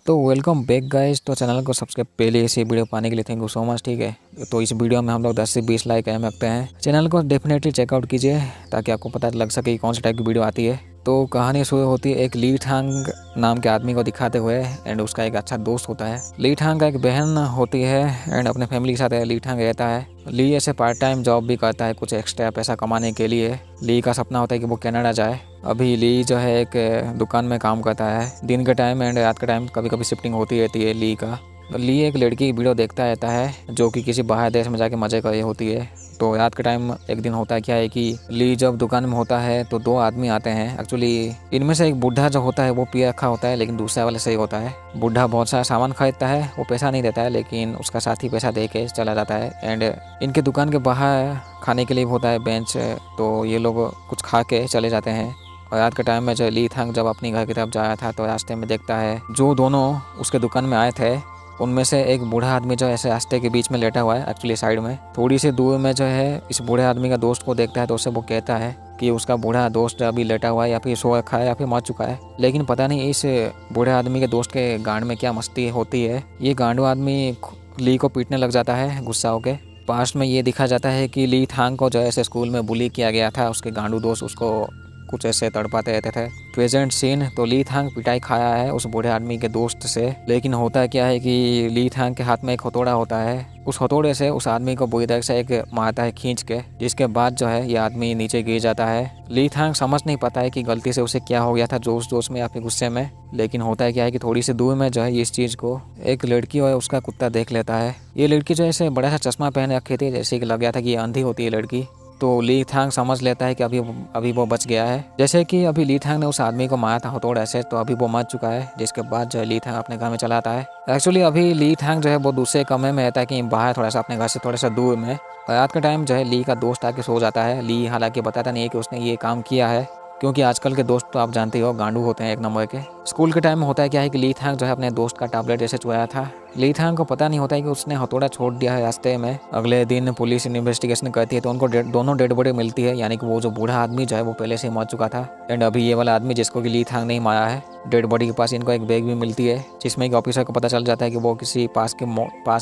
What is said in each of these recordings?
तो welcome back guys. तो channel को सब्सक्राइब पहले इसी वीडियो पाने के लिए थैंक यू सो मच। ठीक है, तो इस वीडियो में हम लोग 10 से 20 लाइक एम रखते हैं। चैनल को डेफिनेटली चेकआउट कीजिए ताकि आपको पता लग सके कि कौन सा टाइप की वीडियो आती है। तो कहानी शुरू होती है एक ली थांग नाम के आदमी को दिखाते हुए एंड उसका एक अच्छा दोस्त होता है। ली थांग का एक बहन होती है एंड अपने फैमिली के साथ ली थांग रहता है। ली ऐसे पार्ट टाइम जॉब भी करता है कुछ एक्स्ट्रा पैसा कमाने के लिए। ली का सपना होता है कि वो कनाडा जाए। अभी ली जो है एक दुकान में काम करता है दिन के टाइम एंड रात के टाइम कभी कभी शिफ्टिंग होती रहती है ली का। ली एक लड़की की वीडियो देखता रहता है जो कि किसी बाहर देश में जाके मजे कर रही होती है। तो रात के टाइम एक दिन होता है क्या है कि ली जब दुकान में होता है तो दो आदमी आते हैं। एक्चुअली इनमें से एक बूढ़ा जो होता है वो पी रखा होता है लेकिन दूसरा वाले सही होता है। बूढ़ा बहुत सारा सामान खरीदता है, वो पैसा नहीं देता है लेकिन उसका साथी पैसा दे के चला जाता है। एंड इनके दुकान के बाहर खाने के लिए होता है बेंच, तो ये लोग कुछ खा के चले जाते हैं। और रात के टाइम में जो ली थांग जब अपनी घर की तरफ जा रहा था तो रास्ते में देखता है जो दोनों उसके दुकान में आए थे उनमें से एक बूढ़ा आदमी जो ऐसे रास्ते के बीच में लेटा हुआ है, एक्चुअली साइड में थोड़ी सी दूर में जो है इस बूढ़े आदमी का दोस्त को देखता है तो उससे वो कहता है कि उसका बूढ़ा दोस्त अभी लेटा हुआ है या फिर सो रखा है या फिर मर चुका है। लेकिन पता नहीं इस बूढ़े आदमी के दोस्त के गांड में क्या मस्ती होती है, ये गांडू आदमी ली को पीटने लग जाता है गुस्सा होके। पास्ट में ये दिखा जाता है कि ली थांग को जो ऐसे स्कूल में बुली किया गया था, उसके गांडू दोस्त उसको कुछ ऐसे तड़पाते रहते थे। प्रेजेंट सीन तो ली थांग पिटाई खाया है उस बूढ़े आदमी के दोस्त से। लेकिन होता क्या है कि ली थांग के हाथ में एक हथौड़ा होता है, उस हथौड़े से उस आदमी को बुरी तरह से एक मारता है खींच के, जिसके बाद जो है ये आदमी नीचे गिर जाता है। ली थांग समझ नहीं पाता है कि गलती से उसे क्या हो गया था, जोश में या फिर गुस्से में। लेकिन होता है क्या है कि थोड़ी सी दूर में जो है इस चीज को एक लड़की और उसका कुत्ता देख लेता है। ये लड़की जो है बड़ा सा चश्मा पहन रखे थे, जैसे कि लग गया था कि ये अंधी होती है लड़की। तो ली थांग समझ लेता है कि अभी वो बच गया है। जैसे कि अभी ली थांग ने उस आदमी को मारा था हथौड़े से, तो अभी वो मर चुका है। जिसके बाद जो है ली थांग अपने घर में चला आता है। एक्चुअली अभी ली थांग जो है वो दूसरे कमरे में रहता है कि बाहर थोड़ा सा अपने घर से थोड़ा सा दूर में। रात के टाइम जो है ली का दोस्त आके सो जाता है। ली हालांकि बताता नहीं है कि उसने ये काम किया है, क्योंकि आजकल के दोस्त तो आप जानते हो गांडू होते हैं एक नंबर के। स्कूल के टाइम में होता है क्या है कि ली थांग जो है अपने दोस्त का टैबलेट जैसे चुराया था। ली थांग को पता नहीं होता है कि उसने हथौड़ा छोड़ दिया है रास्ते में। अगले दिन पुलिस इन्वेस्टिगेशन करती है तो उनको दोनों डेड बॉडी मिलती है, यानी कि वो जो बूढ़ा आदमी जो है वो पहले से ही मर चुका था। एंड अभी ये वाला आदमी जिसको कि ली थांग नहीं मारा है, डेड बॉडी के पास इनको एक बैग भी मिलती है जिसमें एक ऑफिसर को पता चल जाता है कि वो किसी पास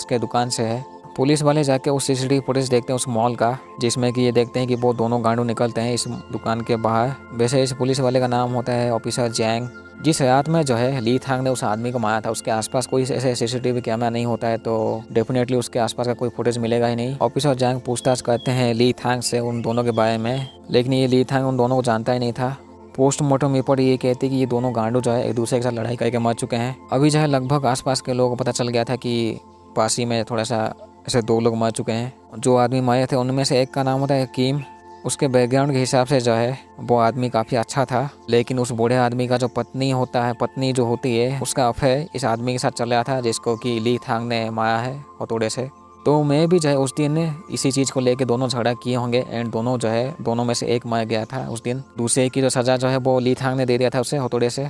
के दुकान से है। पुलिस वाले जाके उस सीसीटीवी फुटेज देखते हैं उस मॉल का, जिसमें कि ये देखते हैं कि वो दोनों गांडू निकलते हैं इस दुकान के बाहर। वैसे इस पुलिस वाले का नाम होता है ऑफिसर जैंग। जिस रात में जो है ली थांग ने उस आदमी को मारा था उसके आसपास कोई ऐसे सीसीटीवी कैमरा नहीं होता है, तो डेफिनेटली उसके आसपास का कोई फुटेज मिलेगा ही नहीं। ऑफिसर जैंग पूछताछ करते हैं ली थांग से उन दोनों के बारे में, लेकिन ये ली थांग उन दोनों को जानता ही नहीं था। पोस्टमार्टम रिपोर्ट ये कहती है कि ये दोनों गांडू जो है एक दूसरे के साथ लड़ाई करके मर चुके हैं। अभी जो है लगभग आसपास के लोगों को पता चल गया था कि पास ही में थोड़ा सा ऐसे दो लोग मर चुके हैं। जो आदमी मरे थे उनमें से एक का नाम होता है हकीम। उसके बैकग्राउंड के हिसाब से जो है वो आदमी काफ़ी अच्छा था, लेकिन उस बूढ़े आदमी का जो पत्नी जो होती है उसका अफेयर इस आदमी के साथ चल रहा था जिसको कि ली थांग ने मारा है हथौड़े से। तो मैं भी जो है उस दिन इसी चीज़ को लेके दोनों झगड़ा किए होंगे एंड दोनों में से एक मर गया था उस दिन। दूसरे की जो सज़ा जो है वो ली थांग ने दे दिया था उसे हथौड़े से।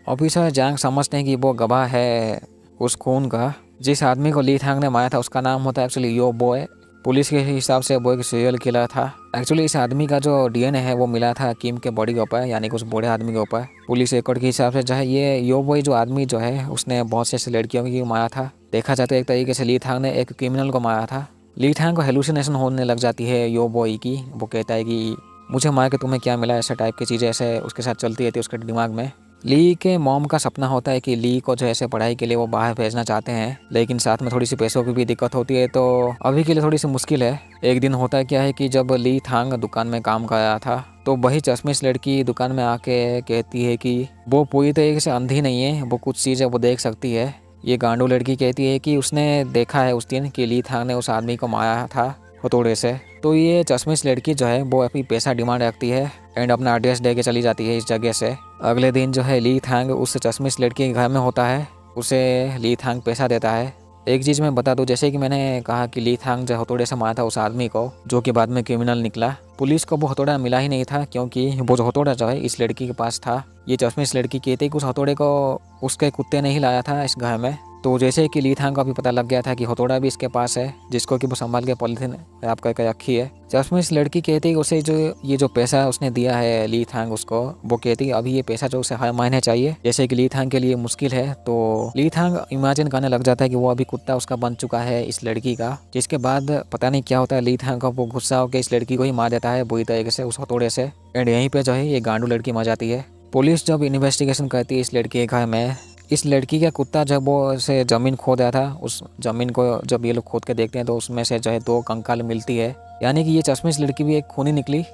ऑफिसर जैंग समझते हैं कि वो गवाह है उस खून का। जिस आदमी को ली थांग ने मारा था उसका नाम होता है एक्चुअली यो बॉय। पुलिस के हिसाब से वो एक सीरियल किलर था। एक्चुअली इस आदमी का जो डीएनए है वो मिला था हकीम के बॉडी के ऊपर, यानी कि उस बूढ़े आदमी के ऊपर। पुलिस रिकॉर्ड के हिसाब से जो है ये यो बॉय जो आदमी जो है उसने बहुत से ऐसी लड़कियों को मारा था। देखा जाता है एक तरीके से ली थांग ने एक क्रिमिनल को मारा था। ली थांग को हेलुसिनेशन होने लग जाती है यो बॉय की। वो कहता है कि मुझे मार के तुम्हें क्या मिला, ऐसे टाइप की चीज़ें ऐसे उसके साथ चलती रहती है उसके दिमाग में। ली के मॉम का सपना होता है कि ली को जो ऐसे पढ़ाई के लिए वो बाहर भेजना चाहते हैं, लेकिन साथ में थोड़ी सी पैसों की भी दिक्कत होती है, तो अभी के लिए थोड़ी सी मुश्किल है। एक दिन होता क्या है कि जब ली थांग दुकान में काम कर रहा था तो वही चश्मिश लड़की दुकान में आके कहती है कि वो पूरी तरीके से अंधी नहीं है, वो कुछ चीज़ें वो देख सकती है। ये गांडू लड़की कहती है कि उसने देखा है उस दिन कि ली थांग ने उस आदमी को मारा था हथौड़े से। तो ये चश्मिश लड़की जो है वो अभी पैसा डिमांड रखती है एंड अपना एड्रेस दे के चली जाती है इस जगह से। अगले दिन जो है ली थांग उस चश्मिश लड़की के घर में होता है, उसे ली थांग पैसा देता है। एक चीज़ मैं बता दूं, जैसे कि मैंने कहा कि ली थांग जो हथौड़े से मारा था उस आदमी को जो कि बाद में क्रिमिनल निकला, पुलिस को वो हथौड़ा मिला ही नहीं था, क्योंकि वो जो हथौड़ा जो है इस लड़की के पास था। ये चश्मिश लड़की कहती है कि उस हथौड़े को उसके कुत्ते ने ही लाया था इस घर में। तो जैसे कि ली थांग को अभी पता लग गया था कि हथौड़ा भी इसके पास है, जिसको कि वो संभाल के पॉलिथीन रैप करके रखी है। चश्मिश लड़की कहती है उसे जो ये जो पैसा उसने दिया है ली थांग उसको, वो कहती है अभी ये पैसा जो उसे हर महीने चाहिए, जैसे कि ली थांग के लिए मुश्किल है। तो ली थांग इमेजिन करने लग जाता है कि वो अभी कुत्ता उसका बन चुका है इस लड़की का, जिसके बाद पता नहीं क्या होता है, ली थांग का वो गुस्सा होकर इस लड़की को ही मार देता है बुरी तरीके से उस हथौड़े से। एंड यहीं पे जो है ये गांडू लड़की मर जाती है। पुलिस जब इन्वेस्टिगेशन करती है इस लड़की के घर में, इस लड़की का कुत्ता जब वो से ज़मीन खोद रहा था, उस ज़मीन को जब ये लोग खोद के देखते हैं तो उसमें से जो है 2 कंकाल मिलती है, यानी कि ये चश्मिश लड़की भी एक खूनी निकली।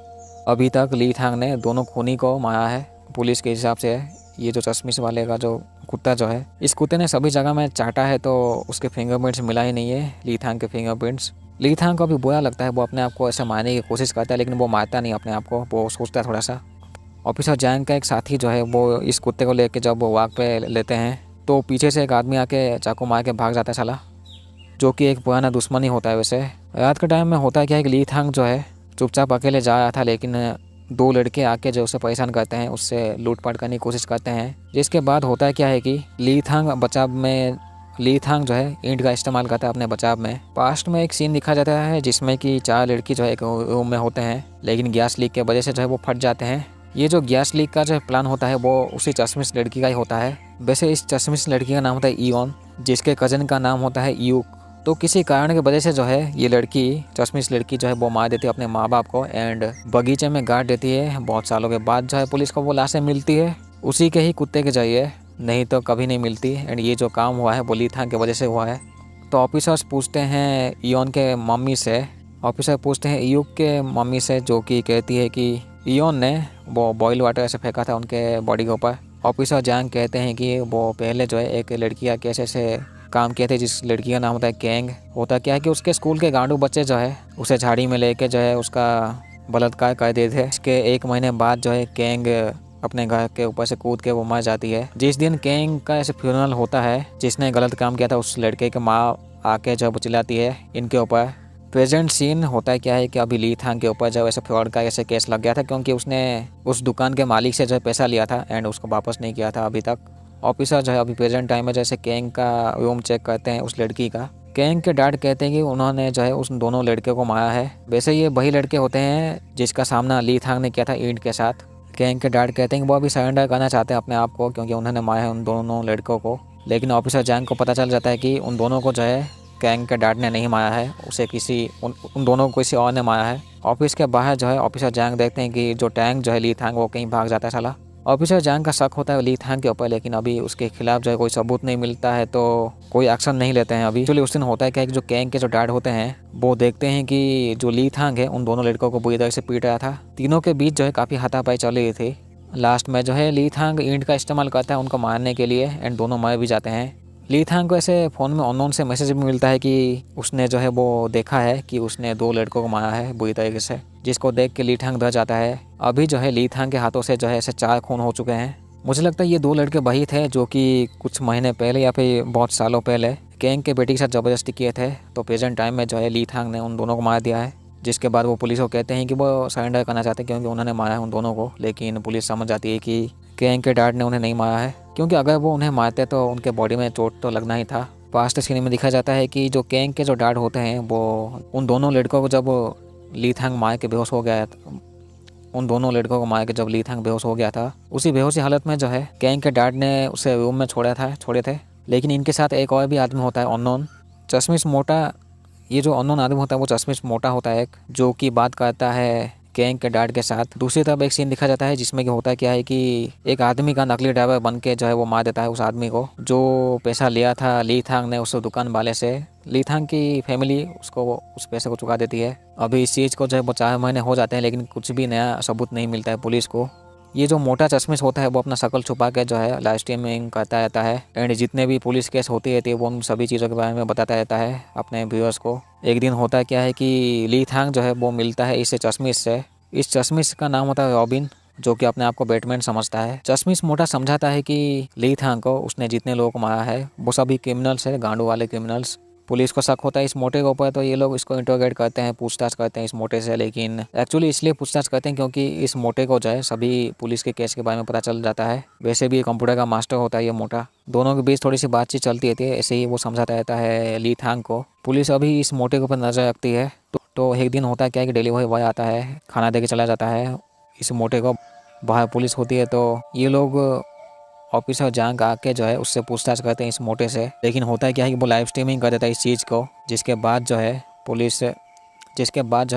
अभी तक ली थांग ने दोनों खूनी को मारा है पुलिस के हिसाब से। ये जो चश्मिश वाले का जो कुत्ता जो है, इस कुत्ते ने सभी जगह में चाटा है तो उसके फिंगरप्रिंट्स मिला ही नहीं है ली थांग के फिंगरप्रिंट्स। ली थांग को भी बुरा लगता है, वो अपने आप को ऐसे मारने की कोशिश करता है, लेकिन वो मारता नहीं अपने आप को, वो सोचता है थोड़ा सा। ऑफिसर जैंग का एक साथी जो है वो इस कुत्ते को लेके जब वो वॉक पे लेते हैं तो पीछे से एक आदमी आके चाकू मार के भाग जाता है साला, जो कि एक पुराना दुश्मन ही होता है। वैसे रात के टाइम में होता है क्या है कि ली थांग जो है चुपचाप अकेले जा रहा था, लेकिन 2 लड़के आके जो उसे परेशान करते हैं, उससे लूटपाट करने की कोशिश करते हैं। जिसके बाद होता है क्या है कि ली थांग बचाव में ली थांग जो है ईंट का इस्तेमाल करता है अपने बचाव में। पास्ट में एक सीन दिखा जाता है जिसमें कि 4 लड़की जो है एक रूम में होते हैं, लेकिन गैस लीक के वजह से जो है वो फट जाते हैं। ये जो गैस लीक का जो प्लान होता है वो उसी चश्मिश लड़की का ही होता है। वैसे इस चश्मिश लड़की का नाम होता है इयोन, जिसके कजन का नाम होता है यूक। तो किसी कारण की वजह से जो है ये लड़की चश्मिश लड़की जो है वो मार देती है अपने माँ बाप को एंड बगीचे में गाड़ देती है। बहुत सालों के बाद जो है पुलिस को वो लाशें मिलती है, उसी के ही कुत्ते के जरिए, नहीं तो कभी नहीं मिलती। एंड ये जो काम हुआ है वो ली थांग की वजह से हुआ है। तो ऑफिसर्स पूछते हैं इयोन के मम्मी से, ऑफिसर पूछते हैं यूक के मम्मी से, जो कि कहती है कि इयोन ने वो बॉइल वाटर ऐसे फेंका था उनके बॉडी के ऊपर। ऑफिसर जैंग कहते हैं कि वो पहले जो है एक लड़की का केस ऐसे काम किए थे, जिस लड़की का नाम होता है कैंग। होता क्या है कि उसके स्कूल के गांडू बच्चे जो है उसे झाड़ी में लेके जो है उसका बलात्कार कर देते थे। इसके 1 महीने बाद जो है कैंग अपने घर के ऊपर से कूद के वो मर जाती है। जिस दिन कैंग का ऐसे फ्यूनरल होता है, जिसने गलत काम किया था उस लड़के की माँ आके जब चिल्लाती है इनके ऊपर। प्रेजेंट सीन होता है क्या है कि अभी ली थांग के ऊपर जब ऐसे फ्रॉड का ऐसे केस लग गया था, क्योंकि उसने उस दुकान के मालिक से जो है पैसा लिया था एंड उसको वापस नहीं किया था अभी तक। ऑफिसर जो है अभी प्रेजेंट टाइम में जैसे कैंग का रूम चेक करते हैं उस लड़की का। कैंग के डैड कहते हैं कि उन्होंने जो है उस दोनों लड़के को मारा है। वैसे ये वही लड़के होते हैं जिसका सामना ली थांग ने किया था ईंट के साथ। कैंग के डैड कहते हैं कि वो अभी सरेंडर करना चाहते हैं अपने आप को, क्योंकि उन्होंने मारा है उन दोनों लड़कों को। लेकिन ऑफिसर जैंग को पता चल जाता है कि उन दोनों को जो है कैंग के डैड ने नहीं मारा है, उसे उन दोनों को किसी और ने मारा है। ऑफिस के बाहर जो है ऑफिसर जैंग देखते हैं कि जो टैंक जो है ली थांग वो कहीं भाग जाता है साला। ऑफिसर जैंग का शक होता है ली थांग के ऊपर, लेकिन अभी उसके खिलाफ जो है कोई सबूत नहीं मिलता है तो कोई एक्शन नहीं लेते हैं अभी। एक्चुअली उस दिन होता है क्या कि जो कैंग के जो डैड होते हैं वो देखते हैं कि जो ली थांग है उन दोनों लड़कों को बुरी तरह से पीट रहा था। तीनों के बीच जो है काफ़ी हाथापाई चल रही थी। लास्ट में जो है ली थांग ईंट का इस्तेमाल करता है उनको मारने के लिए एंड दोनों मर भी जाते हैं। ली थांग को ऐसे फ़ोन में अननोन से मैसेज भी मिलता है कि उसने जो है वो देखा है कि उसने 2 लड़कों को मारा है बुरी तरीके से, जिसको देख के ली थांग डर जाता है। अभी जो है ली थांग के हाथों से जो है ऐसे 4 खून हो चुके हैं। मुझे लगता है ये 2 लड़के वही थे जो कि कुछ महीने पहले या फिर बहुत सालों पहले कैंग के बेटी के साथ ज़बरदस्ती किए थे। तो प्रेजेंट टाइम में जो है ली थांग ने उन दोनों को मार दिया है, जिसके बाद वो पुलिस को कहते हैं कि वो सरेंडर करना चाहते हैं क्योंकि उन्होंने मारा है उन दोनों को। लेकिन पुलिस समझ जाती है कि कैंग के डैड ने उन्हें नहीं मारा है, क्योंकि अगर वो उन्हें मारते तो उनके बॉडी में चोट तो लगना ही था। पास्ट सीन में दिखा जाता है कि जो कैंग के जो डैड होते हैं वो उन दोनों लड़कों को जब ली थांग मार के बेहोश हो गया जब ली थांग बेहोश हो गया था, उसी बेहोशी हालत में जो है कैंग के डैड ने उसे रूम में छोड़े थे। लेकिन इनके साथ एक और भी आदमी होता है अननोन, चश्मिश मोटा। ये जो अननोन आदमी होता है वो चश्मिश मोटा होता है, जो कि बात करता है कैंग के डैड के साथ। दूसरी तरफ एक सीन दिखा जाता है जिसमें कि होता है क्या है कि एक आदमी का नकली ड्राइवर बन के जो है वो मार देता है उस आदमी को, जो पैसा लिया था ली थांग ने उस दुकान वाले से। ली थांग की फैमिली उसको उस पैसे को चुका देती है। अभी इस चीज़ को जो है वो 4 महीने हो जाते हैं, लेकिन कुछ भी नया सबूत नहीं मिलता है पुलिस को। ये जो मोटा चश्मिश होता है वो अपना शक्ल छुपा के जो है लाइव स्ट्रीमिंग करता रहता है एंड जितने भी पुलिस केस होती रहती है वो उन सभी चीज़ों के बारे में बताता रहता है अपने व्यूअर्स को। एक दिन होता क्या है कि ली थांग जो है वो मिलता है इस चश्मिश से। इस चश्मिश का नाम होता है रॉबिन, जो कि अपने आप को बैटमैन समझता है। चश्मिश मोटा समझाता है कि ली थांग को उसने जितने लोगों को मारा है वो सभी क्रिमिनल्स है, गांडू वाले क्रिमिनल्स। पुलिस को शक होता है इस मोटे के ऊपर, तो ये लोग इसको इंटरोगेट करते हैं, पूछताछ करते हैं इस मोटे से। लेकिन एक्चुअली इसलिए पूछताछ करते हैं क्योंकि इस मोटे को जो है सभी पुलिस के केस के बारे में पता चल जाता है। वैसे भी कंप्यूटर का मास्टर होता है ये मोटा। दोनों के बीच थोड़ी सी बातचीत चलती रहती है, ऐसे ही वो समझाता रहता है ली थांग को। पुलिस अभी इस मोटे के ऊपर नजर रखती है। तो एक दिन होता है क्या कि डिलीवरी बॉय आता है, खाना दे के चला जाता है इस मोटे को। बाहर पुलिस होती है, तो ये लोग ऑफिसर जैंग आके जो है उससे पूछताछ करते हैं इस मोटे से। लेकिन होता है क्या है कि वो लाइव स्ट्रीमिंग कर देता है इस चीज़ को, जिसके बाद जो है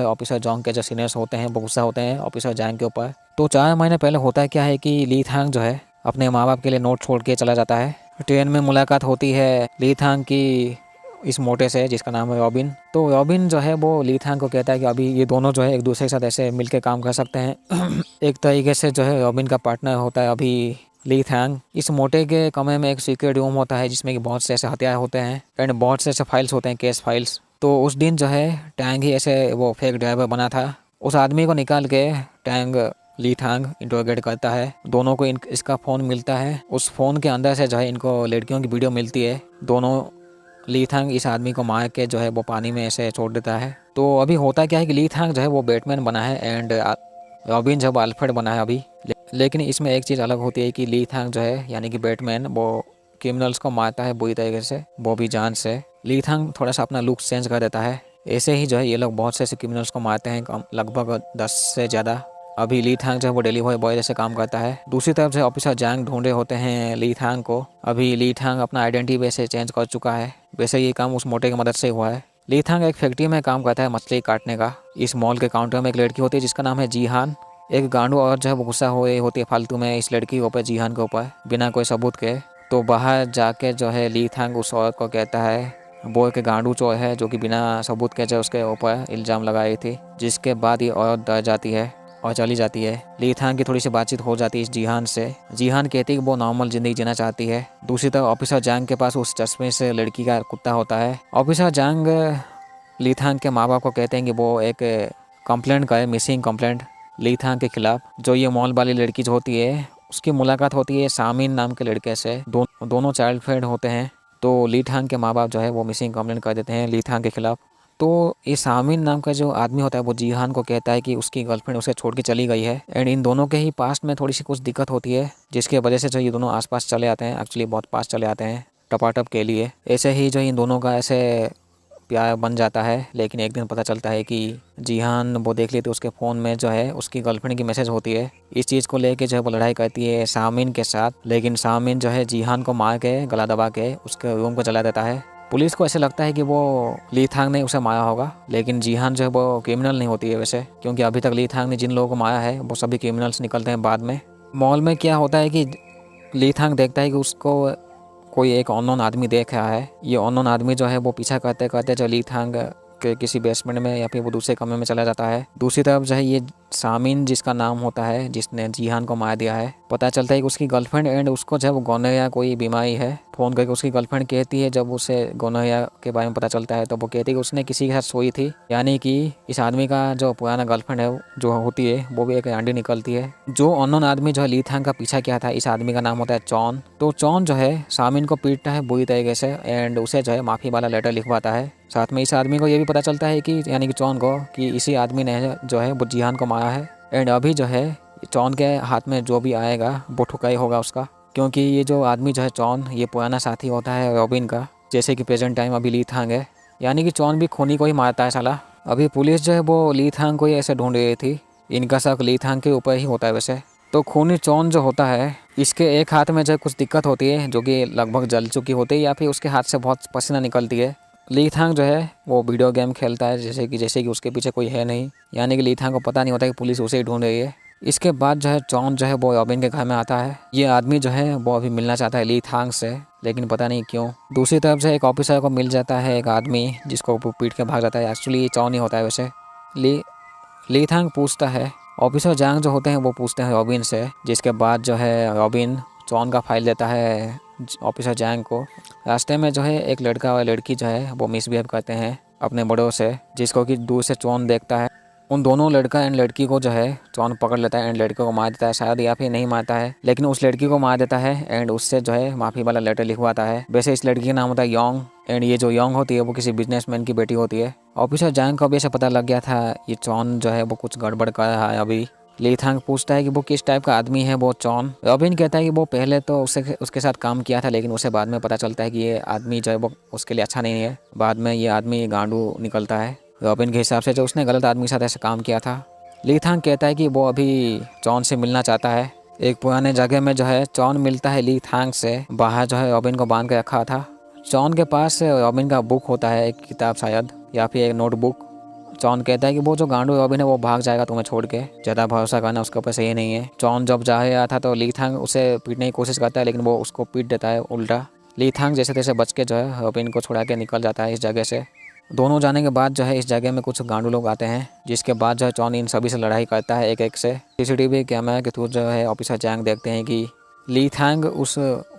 ऑफिसर जॉन्ग के जो सीनियर्स होते हैं वो गुस्सा होते हैं ऑफिसर जैंग के ऊपर। तो 4 महीने पहले होता है क्या है कि ली थांग जो है अपने माँ बाप के लिए नोट छोड़ के चला जाता है। ट्रेन में मुलाकात होती है ली थांग की इस मोटे से, जिसका नाम है रॉबिन। तो रॉबिन जो है वो ली थांग को कहता है कि अभी ये दोनों जो है एक दूसरे के साथ ऐसे मिलकर काम कर सकते हैं। एक तरीके से जो है रॉबिन का पार्टनर होता है अभी ली थांग। इस मोटे के कमरे में एक सीक्रेट रूम होता है जिसमें कि बहुत से ऐसे हथियार होते हैं एंड बहुत से ऐसे फाइल्स होते हैं, केस फाइल्स। तो उस दिन जो है टैंग ही ऐसे वो फेक ड्राइवर बना था। उस आदमी को निकाल के टैंग ली थांग इंटरोगेट करता है। दोनों को इसका फ़ोन मिलता है। उस फ़ोन के अंदर से जो है इनको लड़कियों की वीडियो मिलती है। दोनों ली थांग इस आदमी को मार के जो है वो पानी में ऐसे छोड़ देता है। तो अभी होता क्या है कि ली थांग जो है वो बैटमैन बना है एंड रॉबिन जो है अल्फ्रेड बना है अभी। लेकिन इसमें एक चीज़ अलग होती है कि ली थांग जो है यानी कि बैटमैन वो क्रिमिनल्स को मारता है बुरी तरीके से, वो भी जान से। ली थांग थोड़ा सा अपना लुक चेंज कर देता है। ऐसे ही जो है ये लोग बहुत से ऐसे क्रिमिनल्स को मारते हैं, लगभग 10 से ज़्यादा। अभी ली थांग जो है वो डिलीवरी बॉय जैसे काम करता है। दूसरी तरफ से ऑफिसर जैंग ढूंढे होते हैं ली थांग को। अभी ली थांग अपना आइडेंटिटी वैसे चेंज कर चुका है। वैसे ये काम उस मोटे की मदद से हुआ है। ली थांग एक फैक्ट्री में काम करता है मछली काटने का। इस मॉल के काउंटर में एक लड़की होती है जिसका नाम है जीहान। एक गांडू और जो है वो गुस्सा हो रही होती है फालतू में इस लड़की के ऊपर, जीहान के ऊपर, बिना कोई सबूत के। तो बाहर जाके जो है ली थांग उस औरत को कहता है वो एक गांडू चोर है जो कि बिना सबूत के जो उसके ऊपर इल्ज़ाम लगाई थी। जिसके बाद ये औरत डर जाती है और चली जाती है। ली थांग की थोड़ी सी बातचीत हो जाती है इस जीहान से। जीहान कहती है कि वो नॉर्मल ज़िंदगी जीना चाहती है। दूसरी तरफ ऑफिसर जैंग के पास उस चश्मे से लड़की का कुत्ता होता है। ऑफिसर जैंग ली थांग के माँ बाप को कहते हैं कि वो एक कंप्लेंट करे, मिसिंग कंप्लेंट ली थांग के खिलाफ। जो ये मॉल वाली लड़की जो होती है उसकी मुलाकात होती है सामिन नाम के लड़के से। दोनों चाइल्ड फ्रेंड होते हैं। तो ली थांग के माँ बाप जो है वो मिसिंग कंप्लेंट कर देते हैं ली थांग के खिलाफ। तो ये सामिन नाम का जो आदमी होता है वो जीहान को कहता है कि उसकी गर्लफ्रेंड उसे छोड़ के चली गई है एंड इन दोनों के ही पास्ट में थोड़ी सी कुछ दिक्कत होती है, जिसके वजह से जो ये दोनों आसपास चले आते हैं, एक्चुअली बहुत पास चले आते हैं टपाटप के लिए। ऐसे ही जो इन दोनों का ऐसे प्यार बन जाता है। लेकिन एक दिन पता चलता है कि जीहान वो देख लेती है उसके फ़ोन में जो है उसकी गर्लफ्रेंड की मैसेज होती है। इस चीज़ को लेके जो है वो लड़ाई करती है सामिन के साथ। लेकिन सामिन जो है जीहान को मार के गला दबा के उसके रूम को जला देता है। पुलिस को ऐसे लगता है कि वो ली थांग ने उसे मारा होगा, लेकिन जीहान जो है वो क्रिमिनल नहीं होती है वैसे, क्योंकि अभी तक ली थांग ने जिन लोगों को मारा है वो सभी क्रिमिनल्स निकलते हैं बाद में। मॉल में क्या होता है कि ली थांग देखता है कि उसको कोई एक अननोन आदमी देख रहा है। ये अननोन आदमी जो है वो पीछा करते करते जो ली थांग के किसी बेसमेंट में या फिर वो दूसरे कमरे में चला जाता है। दूसरी तरफ जो है ये सामिन जिसका नाम होता है जिसने जीहान को मार दिया है, पता चलता है कि उसकी गर्लफ्रेंड एंड उसको जब गोनोरिया कोई बीमारी है। फ़ोन करके उसकी गर्लफ्रेंड कहती है, जब उसे गोनोरिया के बारे में पता चलता है तो वो कहती है कि उसने किसी के साथ सोई थी, यानी कि इस आदमी का जो पुराना गर्लफ्रेंड है जो होती है वो भी एक आंटी निकलती है। जो अननोन आदमी जो है ली थांग का पीछा किया था, इस आदमी का नाम होता है चॉन। तो चॉन जो है सामिन को पीटता है बुरी तरीके से एंड उसे जो है माफ़ी वाला लेटर लिखवाता है। साथ में इस आदमी को ये भी पता चलता है कि यानी कि चॉन को कि इसी आदमी ने जो है वो जीहान को मारा है एंड अभी जो है चॉन के हाथ में जो भी आएगा वो ठुकाई होगा उसका, क्योंकि ये जो आदमी जो है चॉन ये पुराना साथी होता है रॉबिन का, जैसे कि प्रेजेंट टाइम अभी ली थांग है। यानी कि चॉन भी खूनी को ही मारता है साला। अभी पुलिस जो है वो ली थांग को ही ऐसे ढूंढ रही थी। इनका शक ली थांग के ऊपर ही होता है वैसे। तो खूनी चॉन जो होता है इसके एक हाथ में जो कुछ दिक्कत होती है जो कि लगभग जल चुकी होती है या फिर उसके हाथ से बहुत पसीना निकलती है। ली थांग जो है वो वीडियो गेम खेलता है जैसे कि उसके पीछे कोई है नहीं, यानी कि ली थांग को पता नहीं होता कि पुलिस उसे ही ढूंढ रही है। इसके बाद जो है चॉन जो है वो रॉबिन के घर में आता है। ये आदमी जो है वो अभी मिलना चाहता है ली थांग से, लेकिन पता नहीं क्यों। दूसरी तरफ से एक ऑफिसर को मिल जाता है एक आदमी जिसको वो पीट के भाग जाता है। एक्चुअली चॉन ही होता है वैसे। ली थांग पूछता है, ऑफिसर जैंग जो होते हैं वो पूछते हैं रॉबिन से, जिसके बाद जो है रॉबिन चॉन का फाइल देता है ऑफिसर जैंग को। रास्ते में जो है एक लड़का और लड़की जो है वो मिसबिहेव करते हैं अपने बड़ों से, जिसको कि दूर से चॉन देखता है उन दोनों लड़का एंड लड़की को जो है चौन पकड़ लेता है एंड लड़के को मार देता है शायद, या फिर नहीं मारता है, लेकिन उस लड़की को मार देता है एंड उससे जो है माफ़ी वाला लेटर लिखवाता है। वैसे इस लड़की का नाम होता है योंग एंड ये जो योंग होती है वो किसी बिजनेसमैन की बेटी होती है। ऑफिसर जैंग को भी ऐसा पता लग गया था ये चौन जो है वो कुछ गड़बड़ कर रहा है अभी। ली थांग पूछता है कि वो किस टाइप का आदमी है वो चौन। रॉबिन कहता है कि वो पहले तो उसके साथ काम किया था, लेकिन उसे बाद में पता चलता है कि ये आदमी जो है वो उसके लिए अच्छा नहीं है। बाद में ये आदमी गांडू निकलता है रॉबिन के हिसाब से, जो उसने गलत आदमी के साथ ऐसा काम किया था। ली थांग कहता है कि वो अभी चौन से मिलना चाहता है। एक पुराने जगह में जो है चौन मिलता है ली थांग से। बाहर जो है रॉबिन को बांध के रखा था। चौन के पास रॉबिन का बुक होता है, एक किताब शायद या फिर एक नोटबुक। चौन कहता है कि वो जो गांडू रॉबिन है वो भाग जाएगा तुम्हें छोड़ के, ज़्यादा भरोसा करना उसके ऊपर सही नहीं है। चौन जब जा रहा था तो ली थांग उसे पीटने की कोशिश करता है, लेकिन वो उसको पीट देता है उल्टा। ली थांग जैसे तैसे बच के जो है रॉबिन को छुड़ा के निकल जाता है इस जगह से। दोनों जाने के बाद जो है इस जगह में कुछ गांडू लोग आते हैं, जिसके बाद जो है चौन इन सभी से लड़ाई करता है एक एक से। सीसीटीवी कैमरा के थ्रू जो है ऑफिसर जैंग देखते हैं कि ली थांग उस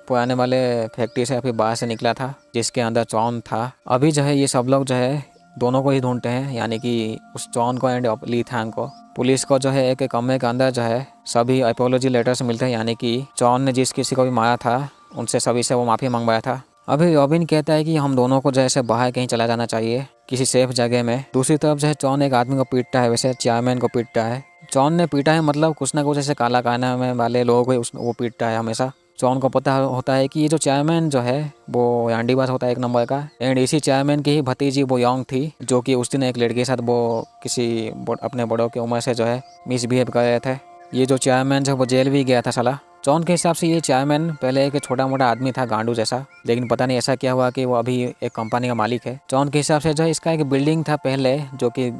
पुराने वाले फैक्ट्री से अभी बाहर से निकला था जिसके अंदर चौन था। अभी जो है ये सब लोग जो है दोनों को ही ढूंढते हैं, यानी कि उस चौन को एंड ली थांग को। पुलिस को जो है एक कमरे के अंदर जो है सभी अपोलॉजी लेटर्स मिलते हैं, यानी कि चौन ने जिस किसी को भी मारा था उनसे सभी से वो माफ़ी मंगवाया था। अभी रॉबिन कहता है कि हम दोनों को जैसे बाहर कहीं चला जाना चाहिए किसी सेफ जगह में। दूसरी तरफ जो है चौन एक आदमी को पीटता है, वैसे चेयरमैन को पीटता है। चौन ने पीटा है मतलब कुछ ना कुछ ऐसे काला काना में वाले लोगों को वो पीटता है हमेशा। चौन को पता होता है कि ये जो चेयरमैन जो है वो यांडीबाज होता है एक नंबर का, एंड इसी चेयरमैन की ही भतीजी वो योंग थी, जो कि उस दिन एक लड़के के साथ वो किसी अपने बड़ों की उम्र से जो है मिसबिहेव कर रहे थे। ये जो चेयरमैन जो वो जेल भी गया था साला। चौन के हिसाब से ये चेयरमैन पहले एक छोटा मोटा आदमी था गांडू जैसा, लेकिन पता नहीं ऐसा क्या हुआ कि वो अभी एक कंपनी का मालिक है। चौन के हिसाब से जो है इसका एक बिल्डिंग था पहले, जो कि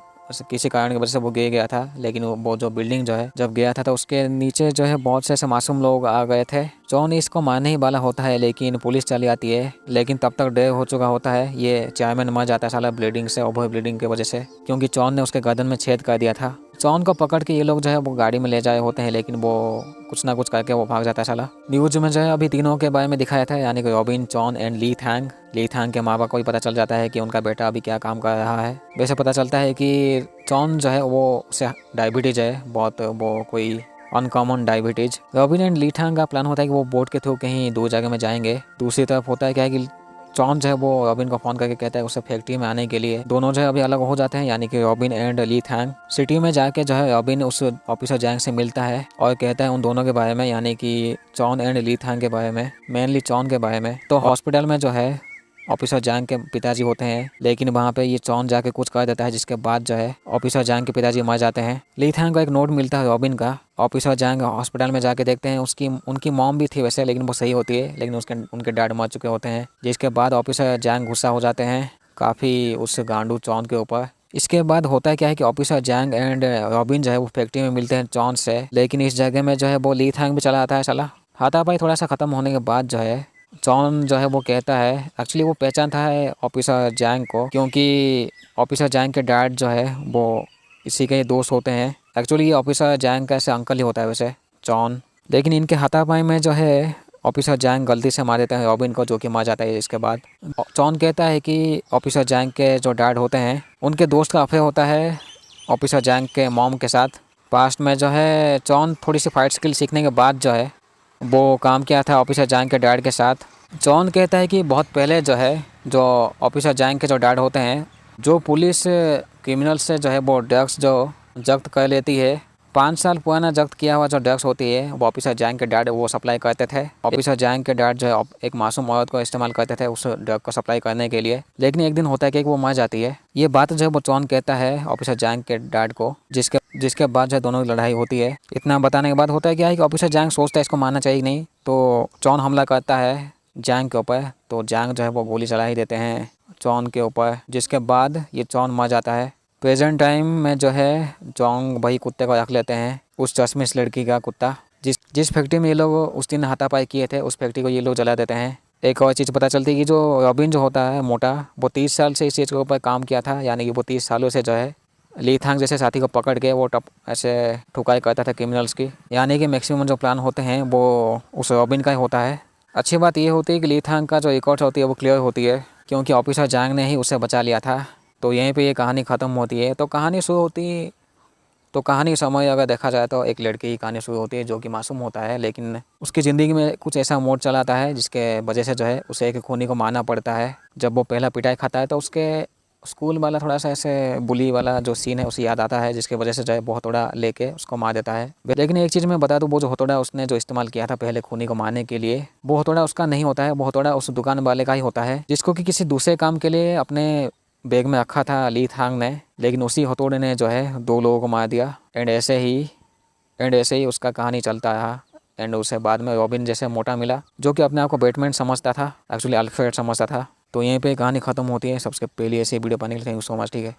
किसी कारण की वजह से वो गिर गया था, लेकिन वो जो बिल्डिंग जो है जब गया था तो उसके नीचे जो है बहुत से ऐसे मासूम लोग आ गए थे। चौन इसको मारने ही वाला होता है, लेकिन पुलिस चली आती है, लेकिन तब तक देर हो चुका होता है। ये चेयरमैन मर जाता है साला ब्लीडिंग से, ओवर ब्लीडिंग की वजह से, क्योंकि चौन ने उसके गर्दन में छेद कर दिया था। चौन को पकड़ के ये लोग जो है वो गाड़ी में ले जाए होते हैं, लेकिन वो कुछ ना कुछ करके वो भाग जाता है साला। न्यूज में जो है अभी तीनों के बारे में दिखाया था, यानी कि रॉबिन, चौन एंड ली थांग। ली थांग के माँ बाप को भी पता चल जाता है कि उनका बेटा अभी क्या काम कर रहा है। वैसे पता चलता है कि चौन जो है वो उसे डायबिटीज है बहुत, वो कोई uncommon diabetes. Robin and Lee थांग का प्लान होता है कि वो बोट के थ्रू कहीं दूर जगह में जाएंगे। दूसरी तरफ होता है क्या है कि चौन जो है वो रॉबिन को फोन करके कहता है उसे फैक्ट्री में आने के लिए। दोनों जो है अभी अलग हो जाते हैं, यानी कि Robin and Lee Thang. City में जाके जो है रॉबिन उस ऑफिसर जैंग से मिलता है और कहता है उन दोनों के बारे में, यानी कि चौन एंड ली थांग के बारे में, मेनली चौन के बारे में। तो हॉस्पिटल में जो है ऑफिसर जैंग के पिताजी होते हैं, लेकिन वहाँ पे ये चौन जाके कुछ कर देता है, जिसके बाद जो है ऑफिसर जैंग के पिताजी मर जाते हैं। ली थांग को एक नोट मिलता है रॉबिन का। ऑफिसर जैंग हॉस्पिटल में जाके देखते हैं उनकी मॉम भी थी वैसे, लेकिन वो सही होती है, लेकिन उनके डैड मर चुके होते हैं। जिसके बाद ऑफिसर जैंग गुस्सा हो जाते हैं काफ़ी उस गांडू चौन के ऊपर। इसके बाद होता है क्या है कि ऑफिसर जैंग एंड रॉबिन जो है वो फैक्ट्री में मिलते हैं चौन से, लेकिन इस जगह में जो है वो ली थांग भी चला आता है साला। हाथापाई थोड़ा सा ख़त्म होने के बाद जो है चौन जो है वो कहता है, एक्चुअली वो पहचानता है ऑफिसर जैंग को, क्योंकि ऑफिसर जैंग के डैड जो है वो इसी के दोस्त होते हैं। एक्चुअली ये ऑफिसर जैंग का ऐसे अंकल ही होता है वैसे चौन, लेकिन इनके हाथापाई में जो है ऑफिसर जैंग गलती से मार देते हैं रॉबिन को, जो कि मर जाता है। इसके बाद चौन कहता है कि ऑफिसर जैंग के जो डैड होते हैं उनके दोस्त का अफेयर होता है ऑफिसर जैंग के मॉम के साथ। पास्ट में जो है चौन थोड़ी सी फाइट स्किल सीखने के बाद जो है वो काम किया था ऑफिसर जैंग के डैड के साथ। चौन कहता है कि बहुत पहले जो है जो ऑफिसर जैंग के जो डैड होते हैं, जो पुलिस क्रिमिनल से जो है वो ड्रग्स जो जब्त कर लेती है, 5 साल पुराना जब्त किया हुआ जो ड्रग्स होती है वो ऑफिसर जैंग के डैड वो सप्लाई करते थे। ऑफिसर जैंग के डैड जो है एक मासूम औरत को इस्तेमाल करते थे उस ड्रग को सप्लाई करने के लिए, लेकिन एक दिन होता है कि वो मर जाती है। ये बात जो है वो चौन कहता है ऑफिसर जैंग के डैड को, जिसके बाद जो है दोनों की लड़ाई होती है। इतना बताने के बाद होता है क्या है कि ऑफिसर जैंग सोचता है इसको मारना चाहिए नहीं, तो चौन हमला करता है जैंग के ऊपर। तो जैंग जो है वो गोली चला ही देते हैं चौन के ऊपर, जिसके बाद ये चौन मर जाता है। प्रेजेंट टाइम में जो है चौंग वही कुत्ते को रख लेते हैं, उस चश्मिश लड़की का कुत्ता, जिस फैक्ट्री में ये लोग उस दिन हाथापाई किए थे उस फैक्ट्री को ये लोग जला देते हैं। एक और चीज़ पता चलती है कि जो रॉबिन जो होता है मोटा, वो 30 साल से इस चीज़ के ऊपर काम किया था, यानी कि वो 30 सालों से जो है ली थांग जैसे साथी को पकड़ के वो ऐसे ठुकाई करता था क्रिमिनल्स की, यानी कि मैक्सिमम जो प्लान होते हैं वो उस रॉबिन का ही होता है। अच्छी बात ये होती है कि ली थांग का जो रिकॉर्ड होती है वो क्लियर होती है, क्योंकि ऑफिसर जैंग ने ही उसे बचा लिया था। तो यहीं पे ये कहानी ख़त्म होती है। तो कहानी शुरू होती तो कहानी समय अगर देखा जाए तो एक लड़के की कहानी शुरू होती है जो कि मासूम होता है, लेकिन उसकी ज़िंदगी में कुछ ऐसा मोड़ चला आता है जिसके वजह से जो है उसे एक खूनी को मारना पड़ता है। जब वो पहला पिटाई खाता है तो उसके स्कूल वाला थोड़ा सा ऐसे बुली वाला जो सीन है उसे याद आता है, जिसकी वजह से जो है वो हथौड़ा लेके उसको मार देता है। लेकिन एक चीज़ मैं बता दूं, वो जो हथौड़ा उसने जो इस्तेमाल किया था पहले खूनी को मारने के लिए, वो हथौड़ा उसका नहीं होता है, वो हथौड़ा उस दुकान वाले का ही होता है, जिसको कि किसी दूसरे काम के लिए अपने बैग में रखा था ली थांग ने। लेकिन उसी हथौड़े ने जो है 2 लोगों को मार दिया। एंड ऐसे ही उसका कहानी चलता रहा। एंड उसे बाद में रॉबिन जैसे मोटा मिला, जो कि अपने आप को बैटमैन समझता था, एक्चुअली अल्फ्रेड समझता था। तो यहीं पे कहानी ख़त्म होती है। सबसे पहले ऐसे वीडियो पाने के लिए थैंक यू सो मच। ठीक है।